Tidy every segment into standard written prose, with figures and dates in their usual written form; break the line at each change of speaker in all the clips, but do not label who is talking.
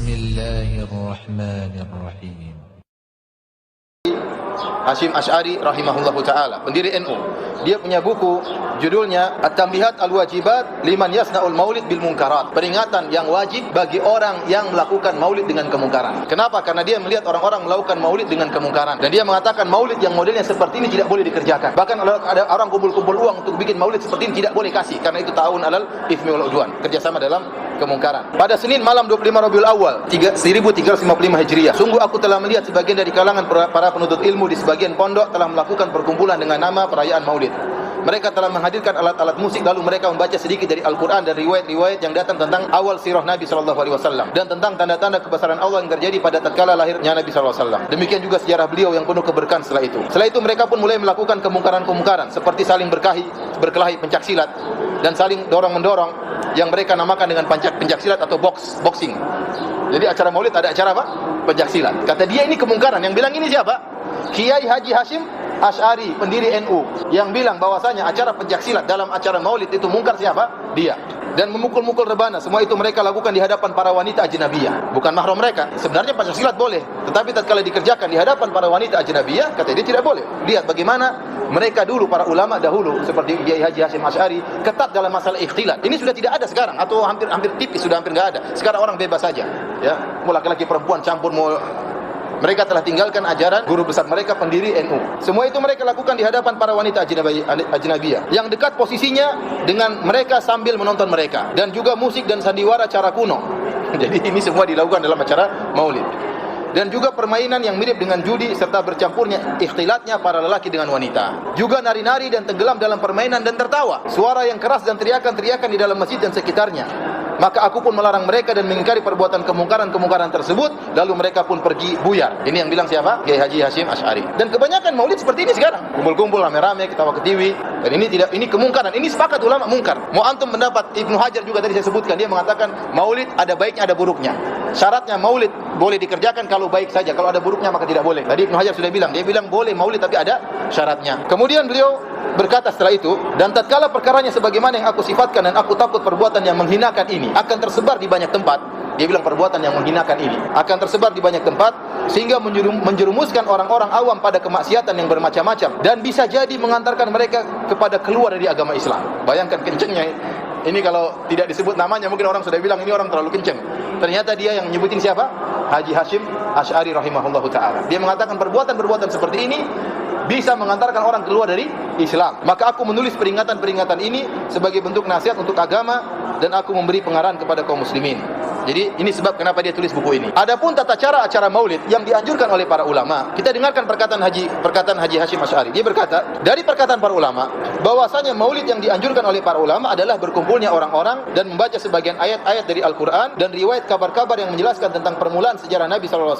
Bismillahirrahmanirrahim.
Hasyim Asy'ari rahimahullahu taala, pendiri NU. Dia punya buku judulnya At-Tanbihat Al-Wajibat Liman Yasna'ul Maulid bil Munkarat. Peringatan yang wajib bagi orang yang melakukan maulid dengan kemungkaran. Kenapa? Karena dia melihat orang-orang melakukan maulid dengan kemungkaran. Dan dia mengatakan maulid yang modelnya seperti ini tidak boleh dikerjakan. Bahkan ada orang kumpul-kumpul uang untuk bikin maulid seperti ini tidak boleh kasih, karena itu ta'awun alal itsmi wal udwan, kerjasama dalam kemungkaran. Pada Senin malam 25 Rabiul Awal 1355 Hijriah, sungguh aku telah melihat sebagian dari kalangan para penuntut ilmu di sebagian pondok telah melakukan perkumpulan dengan nama perayaan maulid. Mereka telah menghadirkan alat-alat musik, lalu mereka membaca sedikit dari Al-Quran dan riwayat-riwayat yang datang tentang awal sirah Nabi SAW dan tentang tanda-tanda kebesaran Allah yang terjadi pada tatkala lahirnya Nabi SAW. Demikian juga sejarah beliau yang penuh keberkahan setelah itu. Setelah itu mereka pun mulai melakukan kemungkaran-kemungkaran seperti saling berkelahi pencaksilat dan saling dorong-mendorong yang mereka namakan dengan pencaksilat atau boxing. Jadi acara maulid ada acara apa? Pencaksilat. Kata dia ini kemungkaran. Yang bilang ini siapa? Kiai Haji Hasyim Asy'ari, pendiri NU, yang bilang bahwasanya acara pencaksilat dalam acara maulid itu mungkar siapa? Dia. Dan memukul-mukul rebana, semua itu mereka lakukan di hadapan para wanita ajnabiyah, bukan mahram mereka. Sebenarnya pencaksilat boleh, tetapi tatkala dikerjakan di hadapan para wanita ajnabiyah, kata dia tidak boleh. Lihat bagaimana mereka dulu, para ulama dahulu seperti Kiai Haji Hasyim Asy'ari, ketat dalam masalah ikhtilat. Ini sudah tidak ada sekarang, atau hampir tipis, sudah hampir enggak ada. Sekarang orang bebas saja, ya. Mau laki-laki perempuan campur, mau. Mereka telah tinggalkan ajaran guru besar mereka, pendiri NU. Semua itu mereka lakukan di hadapan para wanita ajnabiyah yang dekat posisinya dengan mereka sambil menonton mereka, dan juga musik dan sandiwara cara kuno. Jadi ini semua dilakukan dalam acara maulid. Dan juga permainan yang mirip dengan judi serta bercampurnya ikhtilatnya para lelaki dengan wanita. Juga nari-nari dan tenggelam dalam permainan dan tertawa. Suara yang keras dan teriakan-teriakan di dalam masjid dan sekitarnya. Maka aku pun melarang mereka dan mengingkari perbuatan kemungkaran-kemungkaran tersebut, lalu mereka pun pergi buyar. Ini yang bilang siapa? Kiai Haji Hasyim Asy'ari. Dan kebanyakan maulid seperti ini sekarang. Kumpul-kumpul rame-rame, ketawa ketiwi. Dan ini kemungkaran. Ini sepakat ulama mungkar. Mau antum mendapat Ibnu Hajar juga tadi saya sebutkan, dia mengatakan maulid ada baiknya ada buruknya. Syaratnya maulid boleh dikerjakan kalau baik saja, kalau ada buruknya maka tidak boleh. Tadi Ibnu Hajar sudah bilang, dia bilang boleh maulid tapi ada syaratnya. Kemudian beliau berkata setelah itu, dan tatkala perkaranya sebagaimana yang aku sifatkan dan aku takut perbuatan yang menghinakan ini akan tersebar di banyak tempat. Dia bilang perbuatan yang menghinakan ini akan tersebar di banyak tempat sehingga menjerumuskan orang-orang awam pada kemaksiatan yang bermacam-macam dan bisa jadi mengantarkan mereka kepada keluar dari agama Islam. Bayangkan kencengnya. Ini kalau tidak disebut namanya mungkin orang sudah bilang ini orang terlalu kenceng. Ternyata dia yang nyebutin siapa? Haji Hasyim Asy'ari rahimahullahu taala. Dia mengatakan perbuatan-perbuatan seperti ini bisa mengantarkan orang keluar dari Islam. Maka aku menulis peringatan-peringatan ini sebagai bentuk nasihat untuk agama, dan aku memberi pengarahan kepada kaum muslimin. Jadi ini sebab kenapa dia tulis buku ini. Adapun tata cara acara maulid yang dianjurkan oleh para ulama, kita dengarkan perkataan Haji Hasyim Asy'ari. Dia berkata, dari perkataan para ulama, bahwasanya maulid yang dianjurkan oleh para ulama adalah berkumpulnya orang-orang dan membaca sebagian ayat-ayat dari Al-Quran dan riwayat kabar-kabar yang menjelaskan tentang permulaan sejarah Nabi SAW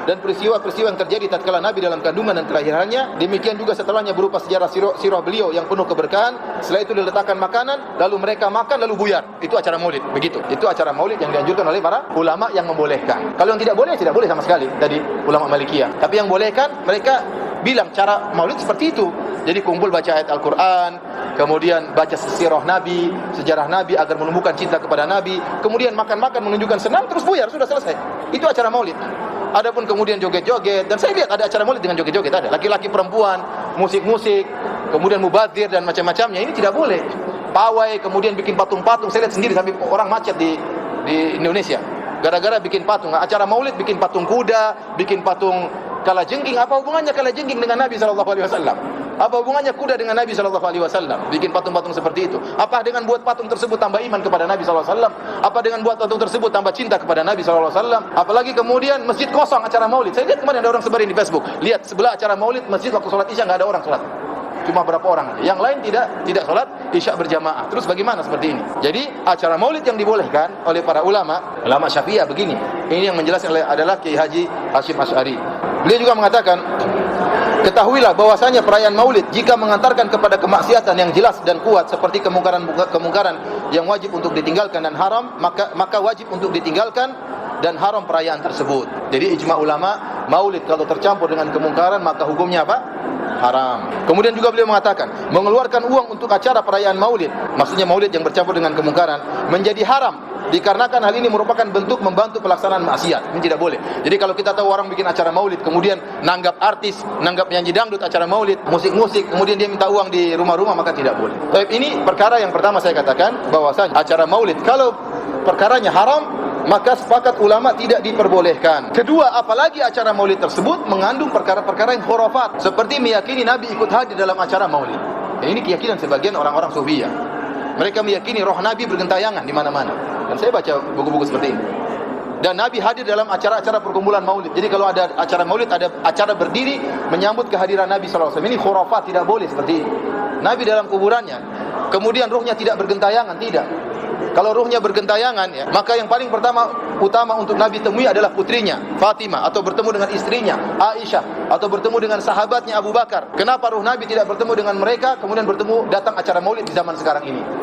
dan peristiwa-peristiwa yang terjadi tatkala Nabi dalam kandungan dan kelahirannya. Demikian juga setelahnya berupa sejarah sirah beliau yang penuh keberkahan. Setelah itu diletakkan makanan, lalu mereka makan lalu buyar. Itu acara maulid, begitu. Itu acara maulid yang dianjurkan oleh para ulama yang membolehkan. Kalau yang tidak boleh sama sekali dari ulama Malikiyah. Tapi yang bolehkan, mereka bilang cara maulid seperti itu. Jadi kumpul baca ayat Al-Quran, kemudian baca sirah Nabi, sejarah Nabi agar menumbuhkan cinta kepada Nabi, kemudian makan-makan menunjukkan senang, terus buyar, sudah selesai. Itu acara maulid. Adapun kemudian joget-joget, dan saya lihat ada acara maulid dengan joget-joget, ada laki-laki perempuan, musik-musik, kemudian mubadzir dan macam-macamnya, ini tidak boleh. Pawai, kemudian bikin patung-patung, saya lihat sendiri sampai orang macet di Indonesia gara-gara bikin patung. Acara maulid bikin patung kuda, bikin patung kalajengking. Apa hubungannya kalajengking dengan Nabi SAW? Apa hubungannya kuda dengan Nabi SAW? Bikin patung-patung seperti itu. Apa dengan buat patung tersebut tambah iman kepada Nabi SAW? Apa dengan buat patung tersebut tambah cinta kepada Nabi SAW? Apalagi kemudian masjid kosong acara maulid. Saya lihat kemarin ada orang sebarin di Facebook, lihat sebelah acara maulid masjid waktu sholat isya nggak ada orang sholat, cuma berapa orang. Yang lain tidak sholat isya berjamaah. Terus bagaimana seperti ini? Jadi acara maulid yang dibolehkan oleh para ulama Syafi'iyah begini. Ini yang menjelaskan adalah Kiai Haji Hasyim Asy'ari. Beliau juga mengatakan, ketahuilah bahwasanya perayaan maulid jika mengantarkan kepada kemaksiatan yang jelas dan kuat seperti kemungkaran yang wajib untuk ditinggalkan dan haram, maka wajib untuk ditinggalkan dan haram perayaan tersebut. Jadi ijma ulama, maulid kalau tercampur dengan kemungkaran maka hukumnya apa? Haram. Kemudian juga beliau mengatakan, mengeluarkan uang untuk acara perayaan maulid, maksudnya maulid yang bercampur dengan kemungkaran, menjadi haram dikarenakan hal ini merupakan bentuk membantu pelaksanaan maksiat. Ini tidak boleh. Jadi kalau kita tahu orang bikin acara maulid, kemudian nanggap artis, nanggap nyanyi dangdut acara maulid, musik-musik, kemudian dia minta uang di rumah-rumah, maka tidak boleh. Baik, ini perkara yang pertama saya katakan bahwasanya acara maulid kalau perkaranya haram, maka sepakat ulama tidak diperbolehkan. Kedua, apalagi acara maulid tersebut mengandung perkara-perkara yang khurafat, seperti meyakini Nabi ikut hadir dalam acara maulid. Ini keyakinan sebagian orang-orang Sufiyah. Mereka meyakini roh Nabi bergentayangan di mana-mana. Dan saya baca buku-buku seperti ini. Dan Nabi hadir dalam acara-acara perkumpulan maulid. Jadi kalau ada acara maulid, ada acara berdiri menyambut kehadiran Nabi SAW. Ini khurafat, tidak boleh seperti ini. Nabi dalam kuburannya, kemudian rohnya tidak bergentayangan, tidak. Kalau ruhnya bergentayangan, ya, maka yang paling utama untuk Nabi temui adalah putrinya Fatimah, atau bertemu dengan istrinya Aisyah, atau bertemu dengan sahabatnya Abu Bakar. Kenapa ruh Nabi tidak bertemu dengan mereka, kemudian datang acara maulid di zaman sekarang ini?